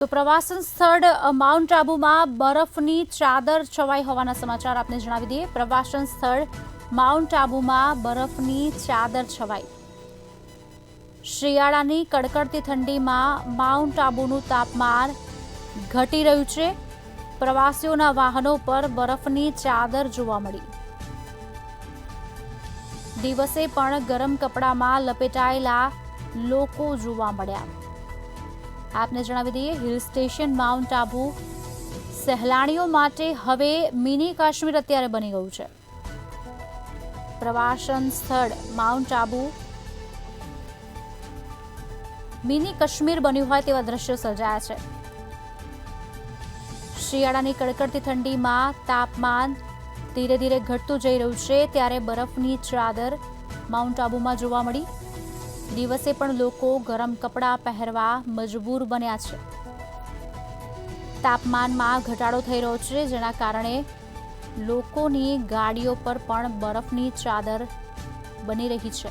તો પ્રવાસન સ્થળ માઉન્ટ આબુમાં બરફની ચાદર છવાઈ હોવાના સમાચાર આપને જણાવી દઈએ। પ્રવાસન સ્થળ માઉન્ટ આબુમાં બરફની ચાદર છવાઈ। શિયાળાની કડકડતી ઠંડીમાં માઉન્ટ આબુનું તાપમાન ઘટી રહ્યું છે। પ્રવાસીઓના વાહનો પર બરફની ચાદર જોવા મળી। દિવસે પણ ગરમ કપડામાં લપેટાયેલા લોકો જોવા મળ્યા। આપને જણાવી દઈએ, હિલ સ્ટેશન માઉન્ટ આબુ સહેલાણીઓ માટે હવે મિની કાશ્મીર અત્યારે બની ગયું છે। પ્રવાસન સ્થળ માઉન્ટ આબુ મિની કાશ્મીર બન્યું હોય તેવા દ્રશ્યો સર્જાયા છે। શિયાળાની કડકડતી ઠંડીમાં તાપમાન ધીરે ધીરે ઘટતું જઈ રહ્યું છે, ત્યારે બરફની ચાદર માઉન્ટ આબુમાં જોવા મળી। દિવસે પણ લોકો ગરમ કપડાં પહેરવા મજબૂર બન્યા છે। તાપમાનમાં ઘટાડો થઈ રહ્યો છે, જેના કારણે લોકોની ગાડીઓ પર પણ બરફની ચાદર બની રહી છે।